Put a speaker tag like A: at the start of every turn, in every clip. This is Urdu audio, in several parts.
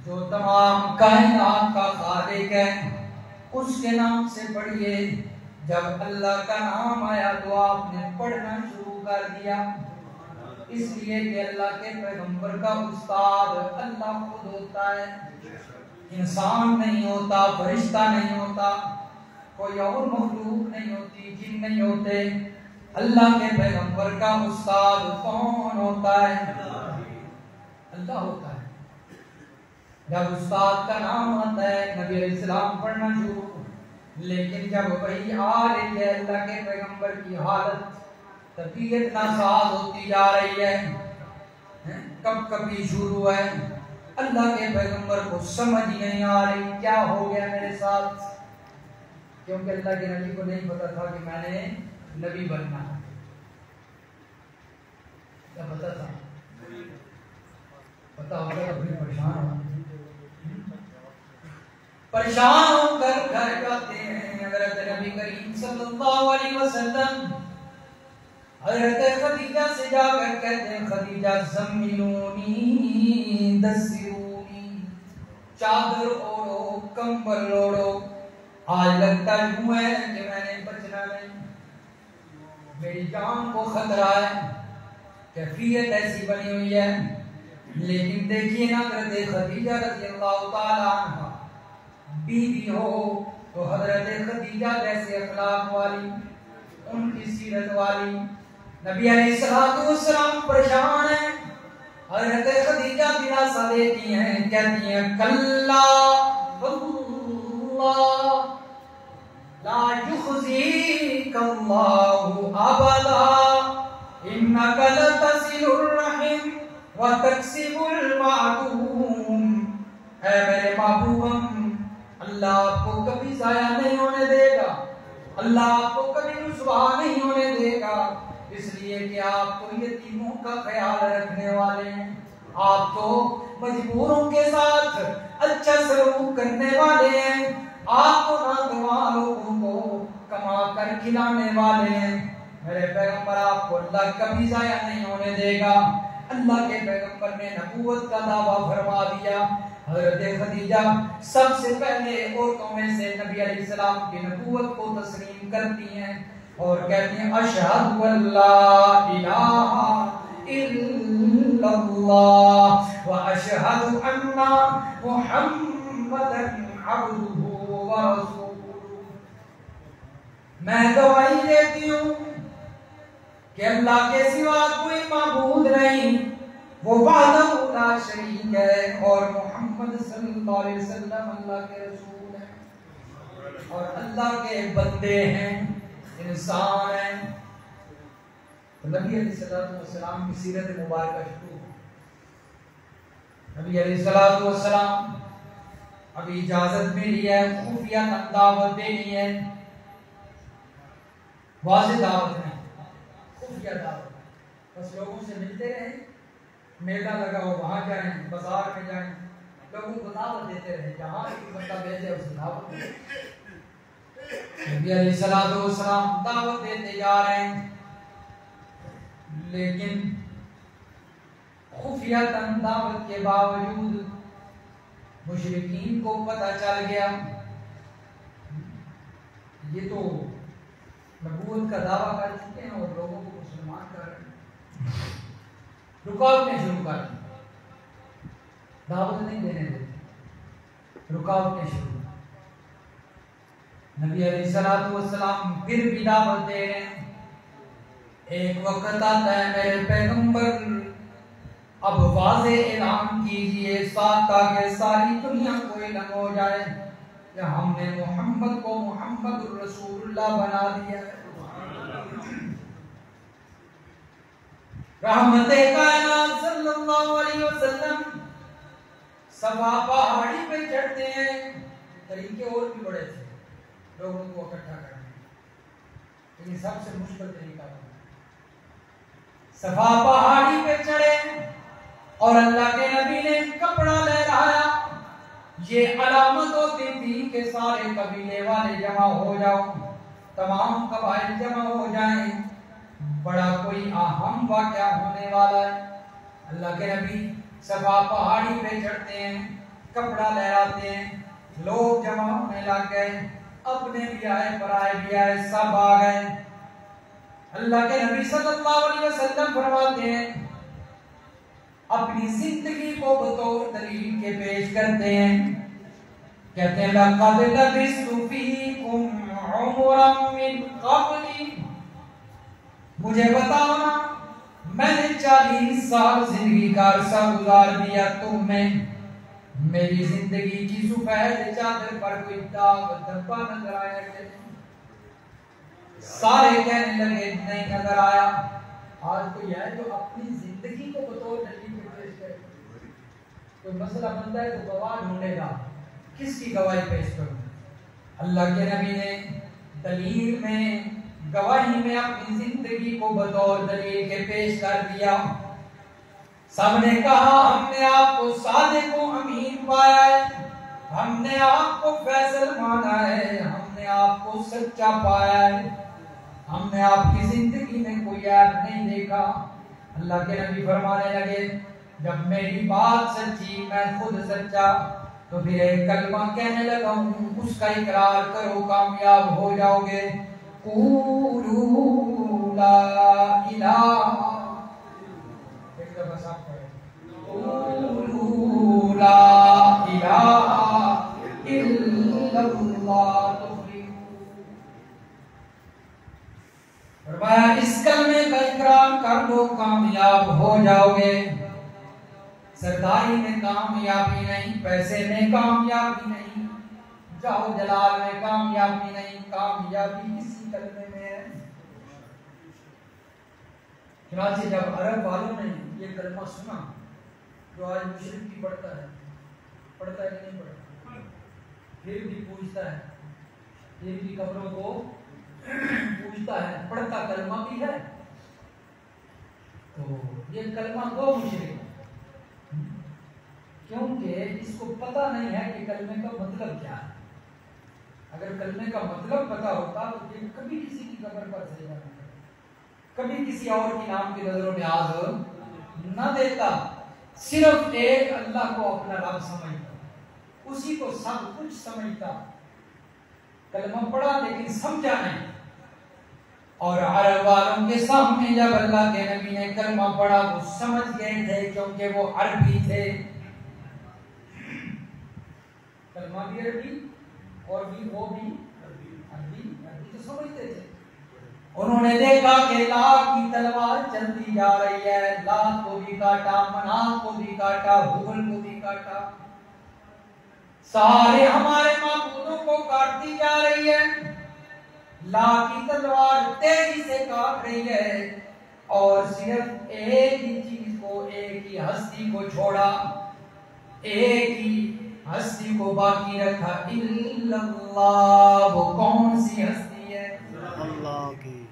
A: جو تمام کائنات کا خالق ہے، اس کے نام سے پڑھیے۔ جب اللہ کا نام آیا تو آپ نے پڑھنا شروع کر دیا، اس لیے کہ اللہ کے پیغمبر کا استاد اللہ خود ہوتا ہے، انسان نہیں ہوتا، فرشتہ نہیں ہوتا، کوئی اور مخلوق نہیں ہوتی، جن نہیں ہوتے۔ اللہ کے پیغمبر کا استاد کون ہوتا ہے؟ اللہ ہوتا ہے۔ جب استاد کا نام آتا ہے نبی علیہ السلام پڑھنا شروع، لیکن جب وہی آ رہی ہے اللہ کے پیغمبر کی حالت طبیعت ناساز ہوتی جا رہی ہے، کب کبھی شروع ہے، اللہ کے پیغمبر کو سمجھ نہیں آ رہی کیا ہو گیا میرے ساتھ، کیونکہ اللہ کے نبی کو نہیں پتا تھا کہ میں نے نبی بننا ہے۔ کیا پتا تھا؟ پتا ہوگا تو پھر پریشان ہو کر گھر جاتے ہیں۔ حضرت نبی کریم صلی اللہ علیہ وسلم حضرت خدیجہ سے جا کر کہتے ہیں، خدیجہ زملونی دسرونی، چادر اوڑو، کمبل اوڑو، آج لگتا یوں ہے کہ میں نے بچنا نہیں، میری جان کو خطرہ ہے۔ کیفیت ایسی بنی ہوئی ہے، لیکن دیکھیے نا حضرت خدیجہ رضی اللہ تعالی عنہ بیوی ہو تو حضرت خدیجہ جیسے اخلاق والی، ان کی سیرت والی۔ نبی علیہ السلام پریشان ہیں، حضرت خدیجہ دلاسا دیتی ہیں، کہتی ہیں کلا واللہ لا یخزیک اللہ ابدا انک لتصل الرحم وتکسب المعدوم۔ اے میرے محبوبم، اللہ آپ کو کبھی ضائع نہیں ہونے دے گا، اللہ آپ کو کبھی رسوا نہیں ہونے دے گا، اس لیے کہ آپ تو یتیموں کا خیال رکھنے والے ہیں، آپ تو مجبوروں کے ساتھ اچھا سلوک کرنے والے ہیں، آپ تو نادرواں لوگوں کو کما کر کھلانے والے ہیں۔ میرے پیغمبر آپ کو اللہ کبھی ضائع نہیں ہونے دے گا۔ اللہ کے پیغمبر نے نبوت کا دعویٰ فرما دیا۔ حضرت خدیجہ سب سے پہلے عورتوں میں سے نبی علیہ السلام کی نبوت کو تسلیم کرتی ہیں اور کہتی ہیں اشہد اللہ الہ الا اللہ واشہد ان محمدا عبدہ ورسولہ۔ میں گواہی دیتی ہوں کہ اللہ کے سوا کوئی معبود نہیں، وہ وحدہ لا شریک ہے، اور محمد صلی اللہ علیہ وسلم اللہ کے رسول ہیں اور اللہ کے بندے ہیں، انسان ہیں۔ نبی علیہ السلام کی سیرت مبارکہ شروع۔ نبی علیہ السلام ابھی اجازت ملی ہے، خفیہ دعوت دینی ہے، واضح دعوت نہیں، خفیہ دعوت، بس لوگوں سے ملتے رہیں، میلہ لگا ہو وہاں جائیں، بازار میں جائیں، لوگوں کو دعوت دیتے رہیں، جہاں ایک بندہ بھیجے اسے دعوت دیں۔ نبی علیہ السلام دعوت دیتے جا رہے ہیں، لیکن خفیہ دعوت کے باوجود مشرکین کو پتہ چل گیا یہ تو نبوت کا دعویٰ کر چکے ہیں اور لوگوں کو مسلمان کر رہے ہیں، رکاوٹیں شروع کر دی، دعوت نہیں دینے دیتے، رکاوٹیں شروع۔ نبی علیہ السلام پھر بھی دعوت دے رہے ہیں۔ ایک وقت آتا ہے میرے پیغمبر اب واضح اعلان کیجئے تاکہ ساری دنیا کو علم ہو جائے کہ ہم نے محمد کو محمد الرسول اللہ بنا دیا ہے، رحمت کائنات صلی اللہ علیہ وسلم۔ صفا پہاڑی پہ چڑھتے ہیں، طریقے اور بھی بڑے تھے لوگوں کو اکٹھا کرنے، لیکن سب سے مشکل طریقہ تھا۔ صفا پہاڑی پہ چڑھے اور اللہ کے نبی نے کپڑا لہرایا، یہ علامت ہوتی تھی کہ سارے قبیلے والے جمع ہو جاؤ، تمام قبائل جمع ہو جائیں، بڑا کوئی اہم واقعہ ہونے والا ہے۔ اللہ کے نبی صفا پہاڑی پہ چڑھتے ہیں، کپڑا لہراتے ہیں، لوگ جمع ہونے لگ گئے، اپنے بھی آئے پرائے بھی آئے، سب آ گئے۔ اللہ کے نبی صلی اللہ علیہ وسلم فرماتے ہیں، اپنی زندگی کو بطور دلیل کے پیش کرتے ہیں، کہتے ہیں لَقَدْ لَبِثْتُ فِيكُمْ عُمُرًا مِّن قَبْلِ، مجھے بتاؤ نا، میں نے 40 سال زندگی کا عرصہ گزار دیا تم میں، میری زندگی کی سفید چادر پر کوئی داغ دھبا نظر آیا کہ سارے کہنے لگے نہیں نظر آیا۔ آج کوئی ہے جو اپنی زندگی کو بطور دلیل کے پیش کرے؟ کوئی مسئلہ بنتا ہے تو گواہ ڈھونڈے گا، کس کی گواہی پیش کروں؟ اللہ کے نبی نے دلیل میں، گواہی میں اپنی زندگی کو بطور دلیل کے پیش کر دیا۔ سب نے کہا ہم نے آپ کو صادق و امین پایا ہے، ہم نے آپ کو فیصل مانا ہے، ہم نے آپ کو سچا پایا ہے، ہم نے آپ کی زندگی میں کوئی عیب نہیں دیکھا۔ اللہ کے نبی فرمانے لگے جب میری بات سچی، میں خود سچا، تو پھر ایک کلمہ کہنے لگا ہوں، اس کا اقرار کرو، کامیاب ہو جاؤ گے۔ قولوا لا الہ، ایک دفعہ ساتھ پڑھیں، قولوا لا الہ الا اللہ تفلحوا۔ فرمایا اس کلمے کا اقرار کر دو، کامیاب ہو جاؤ گے۔ سرداری میں کامیابی نہیں، پیسے میں کامیابی نہیں، جاؤ جلال میں کامیابی نہیں، کامیابی اسی کلمے میں ہے۔ چنانچہ جب عرب والوں نے یہ کلمہ سنا، جو آج مشرک بھی پڑھتا ہے کہ نہیں پڑھتا، پھر بھی پوچھتا ہے، پھر بھی قبروں کو پوچھتا ہے، پڑھتا کلمہ بھی ہے، تو یہ کلمہ گو مشرک، کیونکہ اس کو پتہ نہیں ہے کہ کلمے کا مطلب کیا ہے۔ اگر کلمے کا مطلب پتہ ہوتا تو یہ کبھی کسی کی قبر پر سجدہ نہ کرتا، کبھی کسی اور کی نام کی نظر و نیاز نہ دیتا، صرف ایک اللہ کو اپنا رب سمجھتا، اسی کو سب کچھ سمجھتا۔ کلمہ پڑھا لیکن سمجھا نہیں۔ اور عرب والوں کے سامنے جب اللہ کے نبی نے کلمہ پڑھا وہ سمجھ گئے تھے، کیونکہ وہ عربی تھے، کلمہ بھی عربی اور بھی وہ بھی عربی تو سمجھتے تھے۔ انہوں نے دیکھا کہ لات کی تلوار چلتی جا رہی ہے، لات کو بھی کاٹا، منات کو بھی کاٹا، ہبل کو بھی کاٹا، سارے ہمارے معبودوں کو کاٹتی جا رہی ہے۔ لات کی تلوار تیزی سے کاٹ رہی ہے، اور صرف ایک ہی چیز کو، ایک ہی ہستی کو چھوڑا، ایک ہی ہستی کو باقی رکھا، الا اللہ۔ وہ کون سی ہستی ہے؟ اللہ کی۔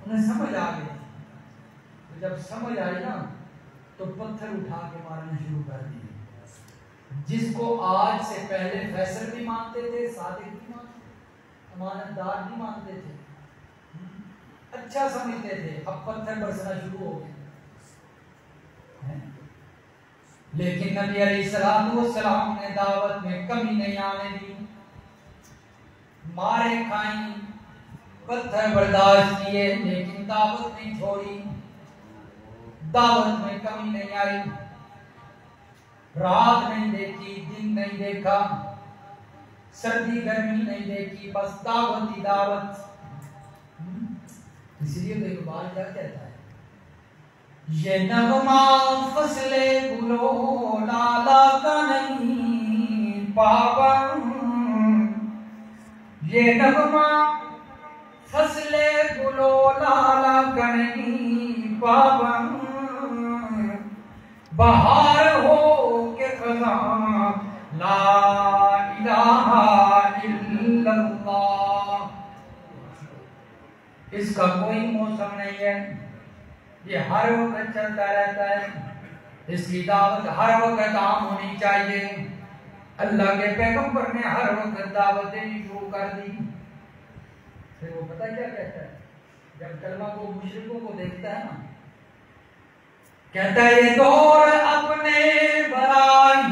A: انہیں سمجھ آ گئی، جب سمجھ آئی نا تو پتھر اٹھا کے مارنا شروع کر دیے۔ جس کو آج سے پہلے فیصل بھی مانتے تھے، صادق بھی مانتے تھے، امانت دار بھی مانتے تھے، اچھا سمجھتے تھے، اب پتھر برسنا شروع ہو گئے۔ لیکن نبی علیہ السلام نے دعوت میں کمی نہیں آنے دی، مارے کھائیں، پتھر برداشت کیے، لیکن دعوت نہیں چھوڑی، دعوت میں کمی نہیں آئی، رات نہیں دیکھی، دن نہیں دیکھا، سردی گرمی نہیں دیکھی، بس دعوت ہی دعوت۔ اس لیے تو اقبال کیا کہتا ہے، یہ نغمہ فصل گلو لالا کا نہیں پابند، یہ نغمہ فصل گلو لالا کا نہیں پابند، بہار ہو کے خزاں لا الہ الا اللہ۔ اس کا کوئی موسم نہیں ہے، یہ ہر وقت چلتا رہتا ہے، اس کی دعوت ہر وقت عام ہونی چاہیے۔ اللہ کے پیغمبر نے ہر وقت دعوت دینی شروع کر دی۔ پھر وہ پتہ کیا کہتا ہے، جب کلمہ کو مشرکوں کو دیکھتا ہے نا، کہتا ہے یہ دور اپنے برائے